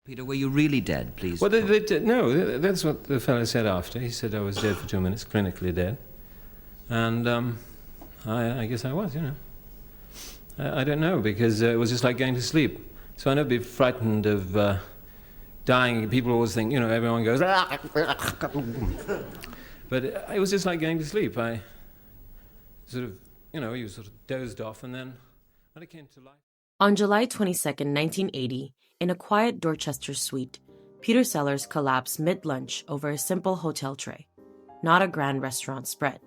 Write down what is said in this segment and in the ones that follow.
Peter, were you really dead, please? Well, no, that's what the fellow said after. He said I was dead for 2 minutes, clinically dead. And I guess I was, I don't know, because it was just like going to sleep. So I never be frightened of dying. People always think, everyone goes, "Ah!" But it was just like going to sleep. I sort of, you sort of dozed off, and then when it came to life. On July 22, 1980, in a quiet Dorchester suite, Peter Sellers collapsed mid-lunch over a simple hotel tray, not a grand restaurant spread.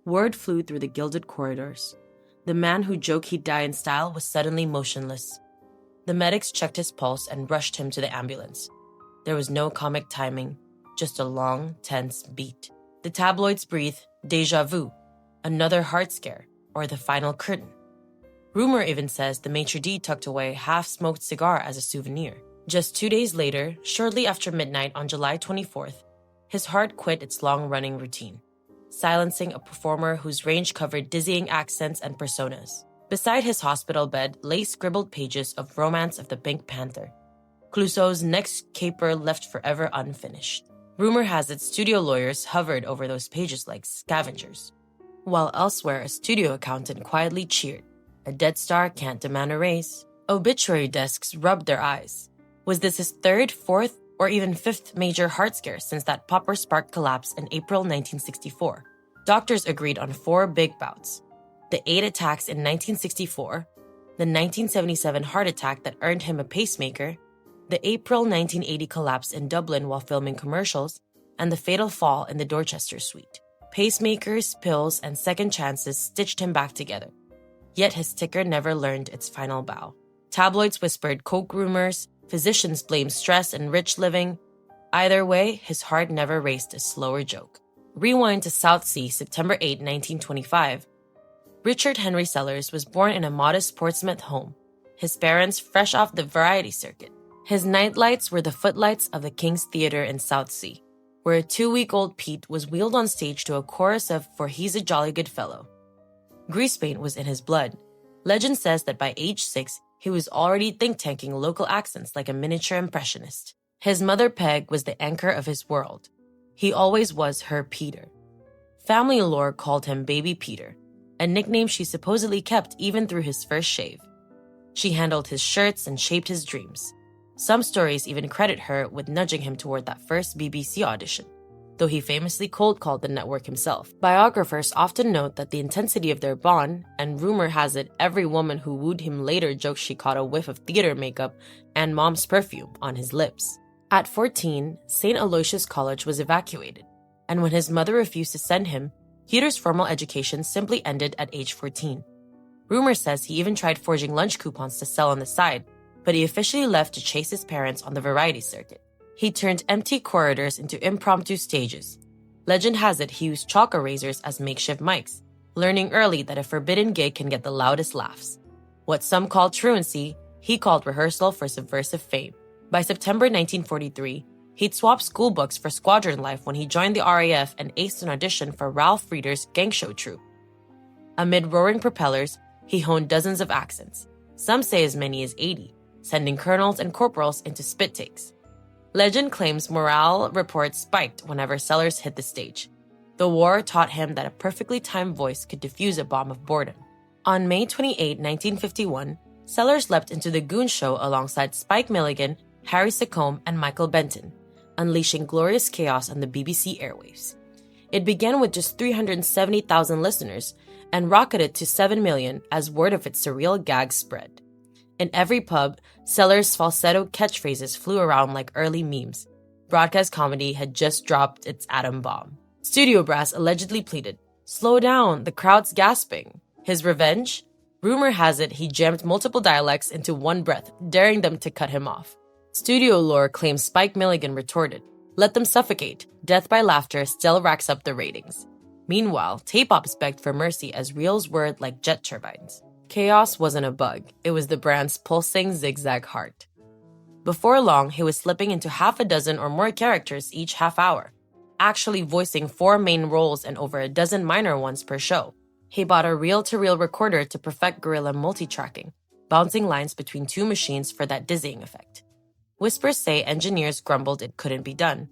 Word flew through the gilded corridors. The man who joked he'd die in style was suddenly motionless. The medics checked his pulse and rushed him to the ambulance. There was no comic timing, just a long, tense beat. The tabloids breathed déjà-vu, another heart scare, or the final curtain. Rumor even says the maitre d' tucked away a half-smoked cigar as a souvenir. Just 2 days later, shortly after midnight on July 24th, his heart quit its long-running routine, silencing a performer whose range covered dizzying accents and personas. Beside his hospital bed lay scribbled pages of Romance of the Pink Panther, Clouseau's next caper left forever unfinished. Rumor has it studio lawyers hovered over those pages like scavengers, while elsewhere a studio accountant quietly cheered. A dead star can't demand a raise. Obituary desks rubbed their eyes. Was this his third, fourth, or even fifth major heart scare since that Popper Spark collapse in April 1964? Doctors agreed on 4 big bouts. The 8 attacks in 1964, the 1977 heart attack that earned him a pacemaker, the April 1980 collapse in Dublin while filming commercials, and the fatal fall in the Dorchester suite. Pacemakers, pills, and second chances stitched him back together. Yet his ticker never learned its final bow. Tabloids whispered coke rumors, physicians blamed stress and rich living. Either way, his heart never raced a slower joke. Rewind to Southsea, September 8, 1925. Richard Henry Sellers was born in a modest Portsmouth home, his parents fresh off the variety circuit. His nightlights were the footlights of the King's Theatre in Southsea, where a 2-week-old Pete was wheeled on stage to a chorus of "For He's a Jolly Good Fellow." Grease paint was in his blood. Legend says that by age 6, he was already think-tanking local accents like a miniature impressionist. His mother Peg was the anchor of his world. He always was her Peter. Family lore called him Baby Peter, a nickname she supposedly kept even through his first shave. She handled his shirts and shaped his dreams. Some stories even credit her with nudging him toward that first BBC audition, though he famously cold-called the network himself. Biographers often note that the intensity of their bond, and rumor has it every woman who wooed him later jokes she caught a whiff of theater makeup and mom's perfume on his lips. At 14, St. Aloysius College was evacuated, and when his mother refused to send him, Peter's formal education simply ended at age 14. Rumor says he even tried forging lunch coupons to sell on the side, but he officially left to chase his parents on the variety circuit. He turned empty corridors into impromptu stages. Legend has it he used chalk erasers as makeshift mics, learning early that a forbidden gig can get the loudest laughs. What some call truancy, he called rehearsal for subversive fame. By September 1943, he'd swapped school books for squadron life when he joined the RAF and aced an audition for Ralph Reeder's gang show troupe. Amid roaring propellers, he honed dozens of accents, some say as many as 80, sending colonels and corporals into spit takes. Legend claims morale reports spiked whenever Sellers hit the stage. The war taught him that a perfectly timed voice could defuse a bomb of boredom. On May 28, 1951, Sellers leapt into the Goon Show alongside Spike Milligan, Harry Secombe, and Michael Benton, unleashing glorious chaos on the BBC airwaves. It began with just 370,000 listeners and rocketed to 7 million as word of its surreal gag spread. In every pub, Sellers' falsetto catchphrases flew around like early memes. Broadcast comedy had just dropped its atom bomb. Studio brass allegedly pleaded, "Slow down, the crowd's gasping." His revenge? Rumor has it he jammed multiple dialects into one breath, daring them to cut him off. Studio lore claims Spike Milligan retorted, "Let them suffocate. Death by laughter still racks up the ratings." Meanwhile, tape ops begged for mercy as reels whirred like jet turbines. Chaos wasn't a bug, it was the brand's pulsing zigzag heart. Before long, he was slipping into half a dozen or more characters each half hour, actually voicing 4 main roles and over a dozen minor ones per show. He bought a reel-to-reel recorder to perfect guerrilla multi-tracking, bouncing lines between 2 machines for that dizzying effect. Whispers say engineers grumbled it couldn't be done,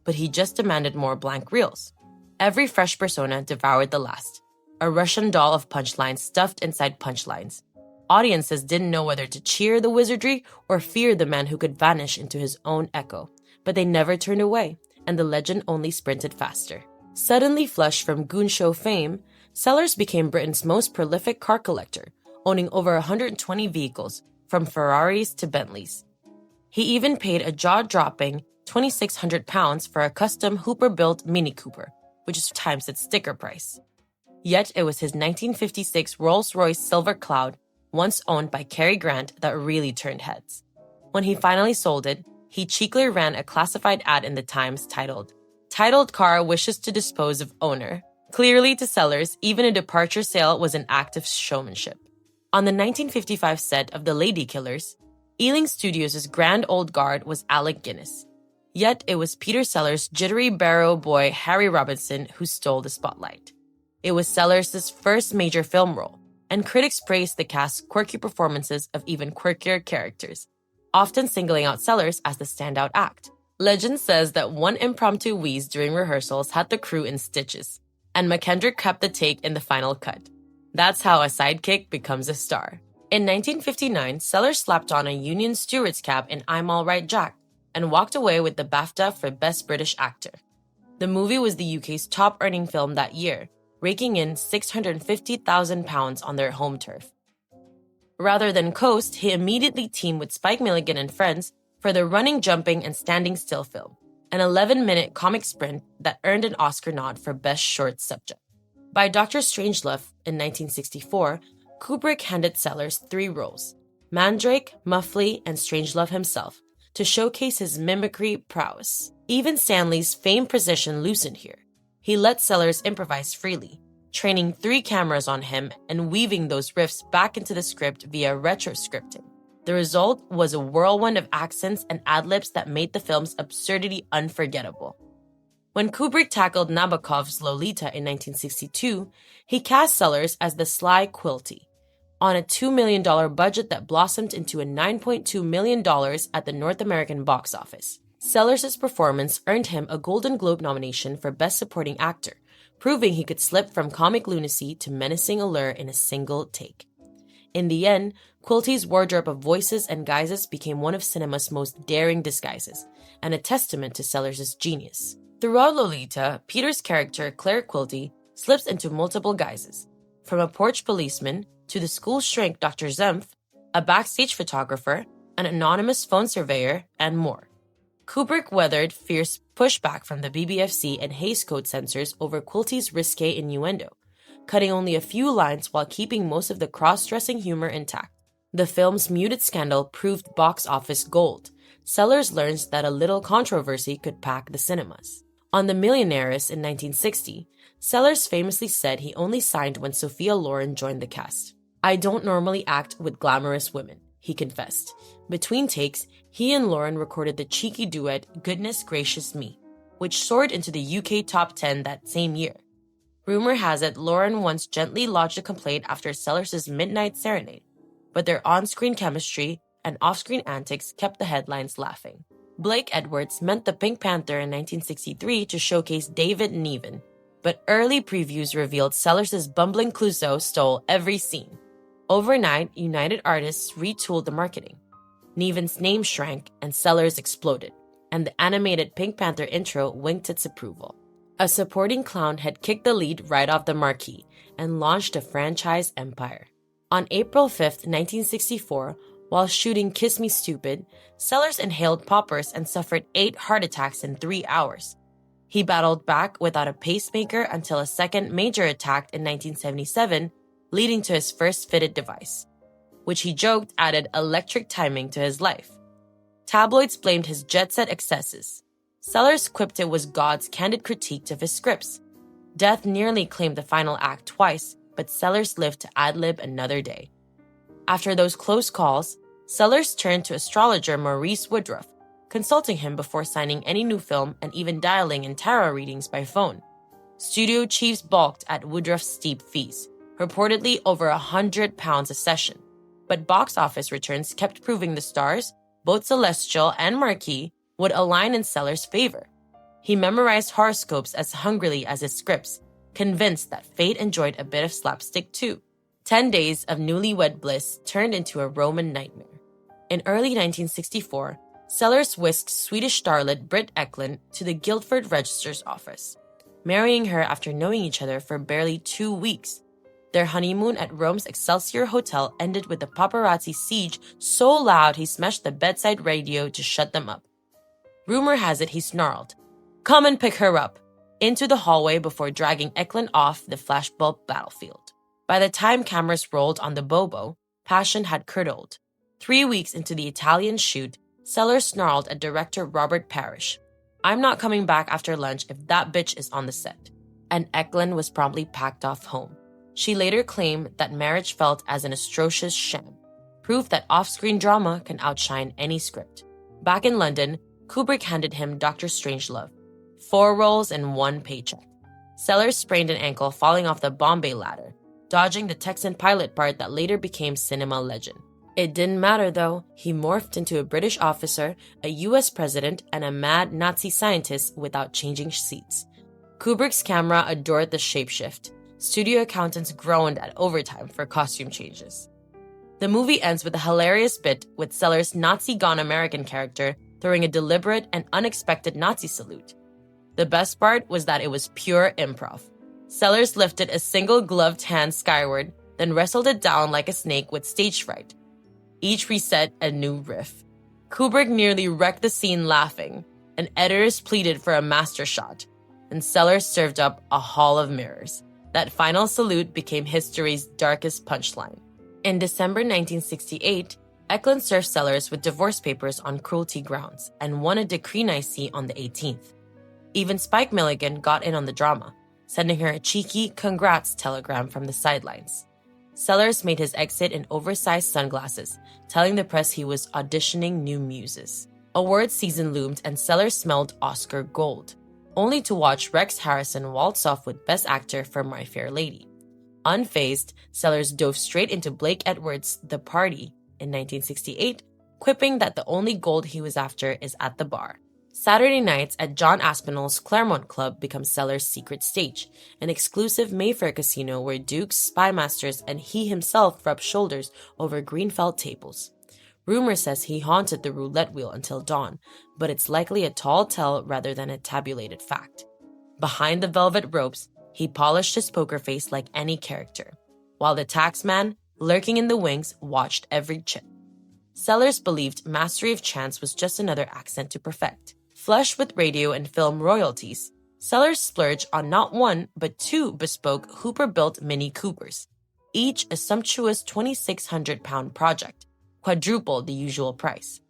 but he just demanded more blank reels. Every fresh persona devoured the last, a Russian doll of punchlines stuffed inside punchlines. Audiences didn't know whether to cheer the wizardry or fear the man who could vanish into his own echo, but they never turned away, and the legend only sprinted faster. Suddenly flushed from goon show fame, Sellers became Britain's most prolific car collector, owning over 120 vehicles, from Ferraris to Bentleys. He even paid a jaw-dropping £2,600 for a custom Hooper-built Mini Cooper, which is times its sticker price. Yet it was his 1956 Rolls-Royce Silver Cloud, once owned by Cary Grant, that really turned heads. When he finally sold it, he cheekily ran a classified ad in the Times titled, "Titled car wishes to dispose of owner." Clearly to Sellers, even a departure sale was an act of showmanship. On the 1955 set of The Lady Killers, Ealing Studios' grand old guard was Alec Guinness. Yet it was Peter Sellers' jittery barrow boy Harry Robinson who stole the spotlight. It was Sellers' first major film role, and critics praised the cast's quirky performances of even quirkier characters, often singling out Sellers as the standout act. Legend says that one impromptu wheeze during rehearsals had the crew in stitches, and McKendrick kept the take in the final cut. That's how a sidekick becomes a star. In 1959, Sellers slapped on a Union Steward's cap in I'm All Right, Jack, and walked away with the BAFTA for Best British Actor. The movie was the UK's top-earning film that year, raking in £650,000 on their home turf. Rather than coast, he immediately teamed with Spike Milligan and friends for the running, jumping, and standing still film, an 11-minute comic sprint that earned an Oscar nod for Best Short Subject. By Dr. Strangelove in 1964, Kubrick handed Sellers 3 roles, Mandrake, Muffley, and Strangelove himself, to showcase his mimicry prowess. Even Stanley's famed precision loosened here. He let Sellers improvise freely, training 3 cameras on him and weaving those riffs back into the script via retroscripting. The result was a whirlwind of accents and ad-libs that made the film's absurdity unforgettable. When Kubrick tackled Nabokov's Lolita in 1962, he cast Sellers as the sly Quilty, on a $2 million budget that blossomed into a $9.2 million at the North American box office. Sellers' performance earned him a Golden Globe nomination for Best Supporting Actor, proving he could slip from comic lunacy to menacing allure in a single take. In the end, Quilty's wardrobe of voices and guises became one of cinema's most daring disguises, and a testament to Sellers' genius. Throughout Lolita, Peter's character, Claire Quilty, slips into multiple guises, from a porch policeman to the school shrink Dr. Zempf, a backstage photographer, an anonymous phone surveyor, and more. Kubrick weathered fierce pushback from the BBFC and Hays Code censors over Quilty's risque innuendo, cutting only a few lines while keeping most of the cross-dressing humor intact. The film's muted scandal proved box office gold. Sellers learns that a little controversy could pack the cinemas. On The Millionaires in 1960, Sellers famously said he only signed when Sophia Loren joined the cast. "I don't normally act with glamorous women," he confessed. Between takes, he and Loren recorded the cheeky duet Goodness Gracious Me, which soared into the UK top 10 that same year. Rumor has it Loren once gently lodged a complaint after Sellers' Midnight Serenade, but their on-screen chemistry and off-screen antics kept the headlines laughing. Blake Edwards meant the Pink Panther in 1963 to showcase David Niven, but early previews revealed Sellers' bumbling Clouseau stole every scene. Overnight, United Artists retooled the marketing. Niven's name shrank and Sellers exploded, and the animated Pink Panther intro winked its approval. A supporting clown had kicked the lead right off the marquee and launched a franchise empire. On April 5, 1964, while shooting Kiss Me Stupid, Sellers inhaled poppers and suffered 8 heart attacks in 3 hours. He battled back without a pacemaker until a second major attack in 1977, leading to his first fitted device, which he joked added electric timing to his life. Tabloids blamed his jet-set excesses. Sellers quipped it was God's candid critique of his scripts. Death nearly claimed the final act twice, but Sellers lived to ad-lib another day. After those close calls, Sellers turned to astrologer Maurice Woodruff, consulting him before signing any new film and even dialing in tarot readings by phone. Studio chiefs balked at Woodruff's steep fees, reportedly over £100 a session. But box office returns kept proving the stars, both celestial and marquee, would align in Sellers' favor. He memorized horoscopes as hungrily as his scripts, convinced that fate enjoyed a bit of slapstick too. 10 days of newlywed bliss turned into a Roman nightmare. In early 1964, Sellers whisked Swedish starlet Britt Eklund to the Guildford Register's office, marrying her after knowing each other for barely 2 weeks. Their honeymoon at Rome's Excelsior Hotel ended with a paparazzi siege so loud he smashed the bedside radio to shut them up. Rumor has it he snarled, "Come and pick her up," into the hallway before dragging Eklund off the flashbulb battlefield. By the time cameras rolled on the Bobo, passion had curdled. 3 weeks into the Italian shoot, Sellers snarled at director Robert Parrish, "I'm not coming back after lunch if that bitch is on the set." And Eklund was promptly packed off home. She later claimed that marriage felt as an atrocious sham, proof that off-screen drama can outshine any script. Back in London, Kubrick handed him Dr. Strangelove, 4 roles in 1 paycheck. Sellers sprained an ankle falling off the Bombay ladder, dodging the Texan pilot part that later became cinema legend. It didn't matter though, he morphed into a British officer, a US president, and a mad Nazi scientist without changing seats. Kubrick's camera adored the shapeshift. Studio accountants groaned at overtime for costume changes. The movie ends with a hilarious bit with Sellers' Nazi-gone American character throwing a deliberate and unexpected Nazi salute. The best part was that it was pure improv. Sellers lifted a single gloved hand skyward, then wrestled it down like a snake with stage fright. Each reset a new riff. Kubrick nearly wrecked the scene laughing, and editors pleaded for a master shot, and Sellers served up a hall of mirrors. That final salute became history's darkest punchline. In December 1968, Eklund served Sellers with divorce papers on cruelty grounds and won a decree nisi on the 18th. Even Spike Milligan got in on the drama, sending her a cheeky congrats telegram from the sidelines. Sellers made his exit in oversized sunglasses, telling the press he was auditioning new muses. Awards season loomed and Sellers smelled Oscar gold, only to watch Rex Harrison waltz off with Best Actor for My Fair Lady. Unfazed, Sellers dove straight into Blake Edwards' The Party in 1968, quipping that the only gold he was after is at the bar. Saturday nights at John Aspinall's Claremont Club become Sellers' secret stage, an exclusive Mayfair casino where dukes, spy masters, and he himself rub shoulders over green felt tables. Rumor says he haunted the roulette wheel until dawn, but it's likely a tall tale rather than a tabulated fact. Behind the velvet ropes, he polished his poker face like any character, while the taxman, lurking in the wings, watched every chip. Sellers believed mastery of chance was just another accent to perfect. Flush with radio and film royalties, Sellers splurged on not 1 but 2 bespoke Hooper-built Mini Coopers, each a sumptuous 2,600-pound project, quadruple the usual price.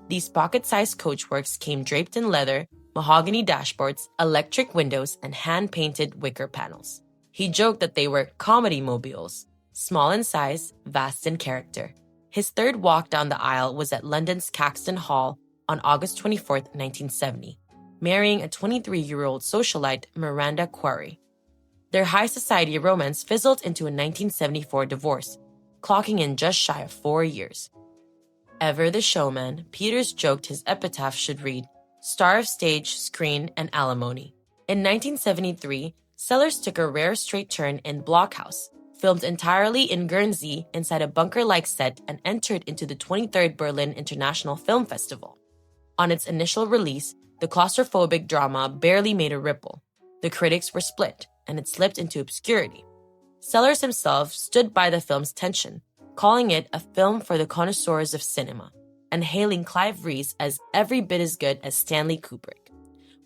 These pocket-sized coachworks came draped in leather, mahogany dashboards, electric windows, and hand-painted wicker panels. He joked that they were comedy mobiles, small in size, vast in character. His third walk down the aisle was at London's Caxton Hall on August 24, 1970, marrying a 23-year-old socialite, Miranda Quarry. Their high society romance fizzled into a 1974 divorce, clocking in just shy of 4 years. Ever the showman, Peters joked his epitaph should read, "Star of stage, screen, and alimony." In 1973, Sellers took a rare straight turn in Blockhouse, filmed entirely in Guernsey inside a bunker-like set and entered into the 23rd Berlin International Film Festival. On its initial release, the claustrophobic drama barely made a ripple. The critics were split, and it slipped into obscurity. Sellers himself stood by the film's tension, calling it a film for the connoisseurs of cinema, and hailing Clive Reese as every bit as good as Stanley Kubrick.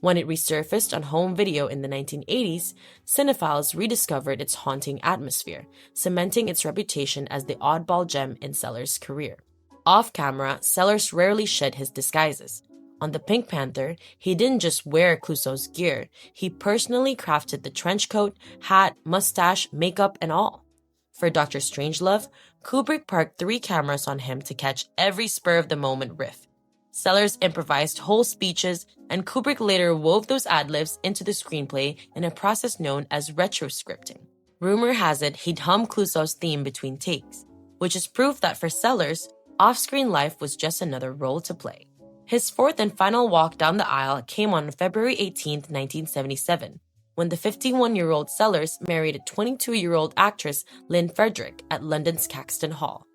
When it resurfaced on home video in the 1980s, cinephiles rediscovered its haunting atmosphere, cementing its reputation as the oddball gem in Sellers' career. Off-camera, Sellers rarely shed his disguises. On the Pink Panther, he didn't just wear Clouseau's gear, he personally crafted the trench coat, hat, mustache, makeup, and all. For Dr. Strangelove, Kubrick parked 3 cameras on him to catch every spur-of-the-moment riff. Sellers improvised whole speeches, and Kubrick later wove those ad-libs into the screenplay in a process known as retroscripting. Rumor has it he'd hum Clouseau's theme between takes, which is proof that for Sellers, off-screen life was just another role to play. His fourth and final walk down the aisle came on February 18, 1977, when the 51-year-old Sellers married a 22-year-old actress, Lynn Frederick, at London's Caxton Hall.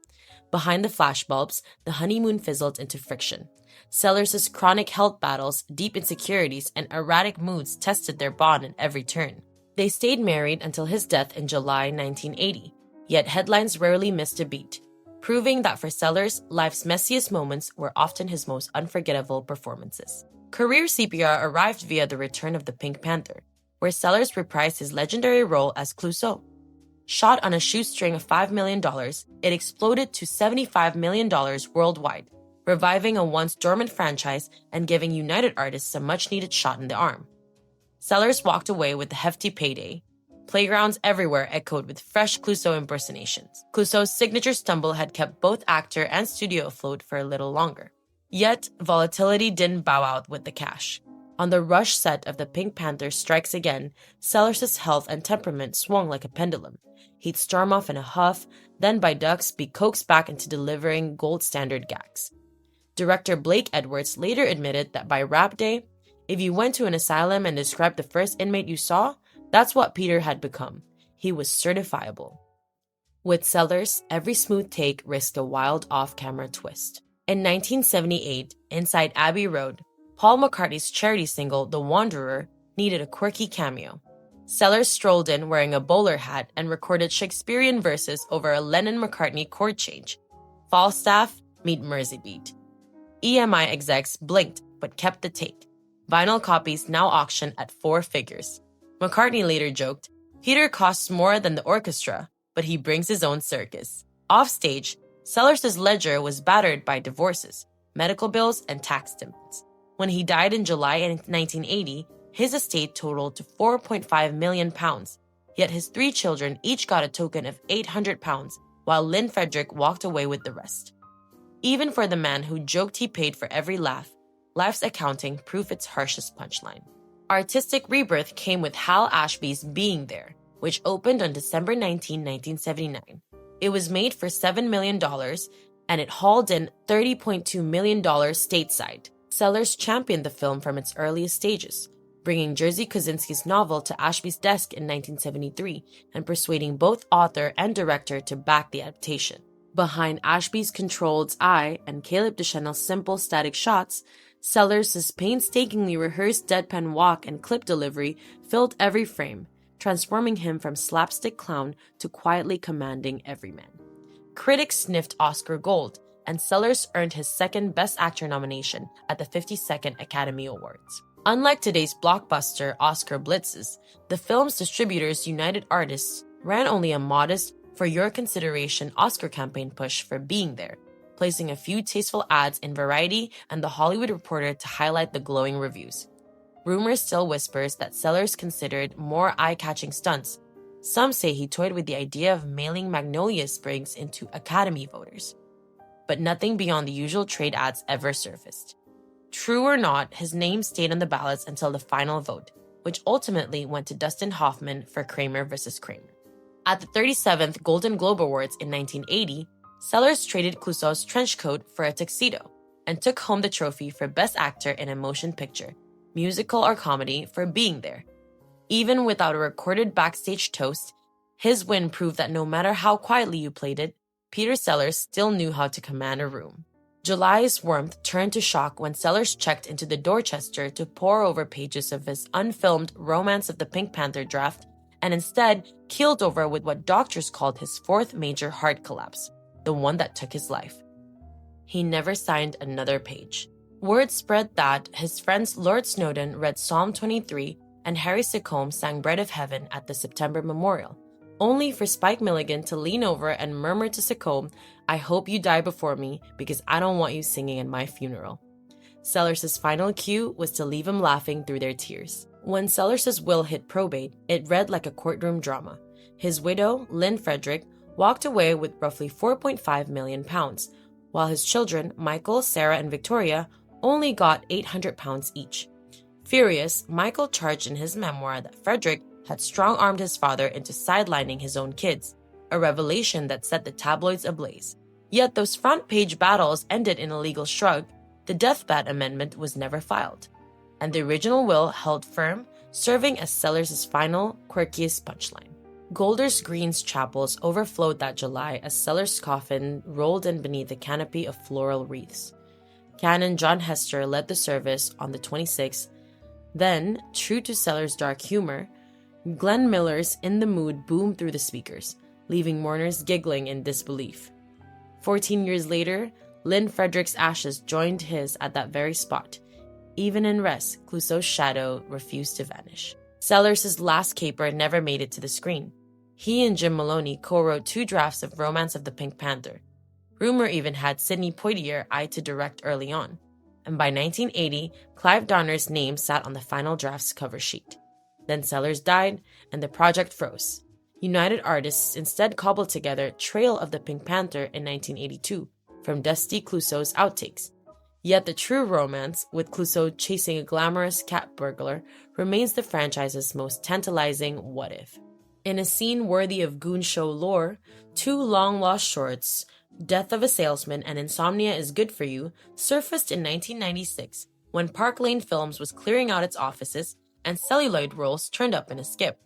Behind the flashbulbs, the honeymoon fizzled into friction. Sellers' chronic health battles, deep insecurities, and erratic moods tested their bond at every turn. They stayed married until his death in July 1980, yet headlines rarely missed a beat, proving that for Sellers, life's messiest moments were often his most unforgettable performances. Career CPR arrived via the return of the Pink Panther, where Sellers reprised his legendary role as Clouseau. Shot on a shoestring of $5 million, it exploded to $75 million worldwide, reviving a once dormant franchise and giving United Artists a much-needed shot in the arm. Sellers walked away with a hefty payday. Playgrounds everywhere echoed with fresh Clouseau impersonations. Clouseau's signature stumble had kept both actor and studio afloat for a little longer. Yet, volatility didn't bow out with the cash. On the rush set of The Pink Panther Strikes Again, Sellers' health and temperament swung like a pendulum. He'd storm off in a huff, then by ducks be coaxed back into delivering gold standard gags. Director Blake Edwards later admitted that by rap day, if you went to an asylum and described the first inmate you saw, that's what Peter had become. He was certifiable. With Sellers, every smooth take risked a wild off-camera twist. In 1978, inside Abbey Road, Paul McCartney's charity single, The Wanderer, needed a quirky cameo. Sellers strolled in wearing a bowler hat and recorded Shakespearean verses over a Lennon-McCartney chord change. Falstaff, meet Mersey beat. EMI execs blinked but kept the take. Vinyl copies now auctioned at 4 figures. McCartney later joked, Peter costs more than the orchestra, but he brings his own circus. Offstage, Sellers' ledger was battered by divorces, medical bills, and tax demands. When he died in July 1980, his estate totaled to £4.5 million, yet his 3 children each got a token of £800, while Lynn Frederick walked away with the rest. Even for the man who joked he paid for every laugh, life's accounting proved its harshest punchline. Artistic rebirth came with Hal Ashby's Being There, which opened on December 19, 1979. It was made for $7 million, and it hauled in $30.2 million stateside. Sellers championed the film from its earliest stages, bringing Jerzy Kosinski's novel to Ashby's desk in 1973 and persuading both author and director to back the adaptation. Behind Ashby's controlled eye and Caleb Deschanel's simple static shots, Sellers' painstakingly rehearsed deadpan walk and clip delivery filled every frame, transforming him from slapstick clown to quietly commanding everyman. Critics sniffed Oscar gold, and Sellers earned his second Best Actor nomination at the 52nd Academy Awards. Unlike today's blockbuster Oscar blitzes, the film's distributors United Artists ran only a modest, for your consideration Oscar campaign push for Being There, placing a few tasteful ads in Variety and The Hollywood Reporter to highlight the glowing reviews. Rumors still whispers that Sellers considered more eye-catching stunts. Some say he toyed with the idea of mailing magnolia sprigs into Academy voters. But nothing beyond the usual trade ads ever surfaced. True or not, his name stayed on the ballots until the final vote, which ultimately went to Dustin Hoffman for Kramer vs. Kramer. At the 37th Golden Globe Awards in 1980, Sellers traded Clouseau's trench coat for a tuxedo and took home the trophy for Best Actor in a Motion Picture, Musical or Comedy for Being There. Even without a recorded backstage toast, his win proved that no matter how quietly you played it, Peter Sellers still knew how to command a room. July's warmth turned to shock when Sellers checked into the Dorchester to pore over pages of his unfilmed Romance of the Pink Panther draft and instead keeled over with what doctors called his 4th major heart collapse, the one that took his life. He never signed another page. Word spread that his friends Lord Snowdon read Psalm 23 and Harry Secombe sang Bread of Heaven at the September Memorial, only for Spike Milligan to lean over and murmur to Secombe, I hope you die before me because I don't want you singing at my funeral. Sellers' final cue was to leave him laughing through their tears. When Sellers' will hit probate, it read like a courtroom drama. His widow, Lynn Frederick, walked away with roughly £4.5 million, while his children, Michael, Sarah, and Victoria, only got £800 each. Furious, Michael charged in his memoir that Frederick had strong-armed his father into sidelining his own kids, a revelation that set the tabloids ablaze. Yet those front-page battles ended in a legal shrug. The deathbed amendment was never filed, and the original will held firm, serving as Sellers' final, quirkiest punchline. Golders Green's chapels overflowed that July as Sellers' coffin rolled in beneath a canopy of floral wreaths. Canon John Hester led the service on the 26th. Then, true to Sellers' dark humor, Glenn Miller's In the Mood boomed through the speakers, leaving mourners giggling in disbelief. 14 years later, Lynn Frederick's ashes joined his at that very spot. Even in rest, Clouseau's shadow refused to vanish. Sellers' last caper never made it to the screen. He and Jim Maloney co-wrote 2 drafts of Romance of the Pink Panther. Rumor even had Sidney Poitier eyed to direct early on. And by 1980, Clive Donner's name sat on the final draft's cover sheet. Then Sellers died, and the project froze. United Artists instead cobbled together Trail of the Pink Panther in 1982 from Dusty Clouseau's outtakes. Yet the true romance, with Clouseau chasing a glamorous cat burglar, remains the franchise's most tantalizing what-if. In a scene worthy of Goon Show lore, 2 long-lost shorts, Death of a Salesman and Insomnia is Good for You, surfaced in 1996 when Park Lane Films was clearing out its offices and celluloid rolls turned up in a skip.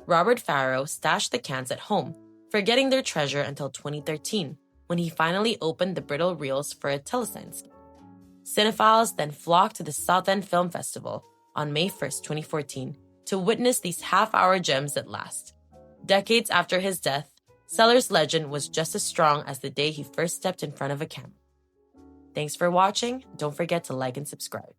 Robert Farrow stashed the cans at home, forgetting their treasure until 2013, when he finally opened the brittle reels for a telesign skip. Cinephiles then flocked to the South End Film Festival on May 1st, 2014, to witness these half-hour gems at last. Decades after his death, Sellers' legend was just as strong as the day he first stepped in front of a camera. Thanks for watching. Don't forget to like and subscribe.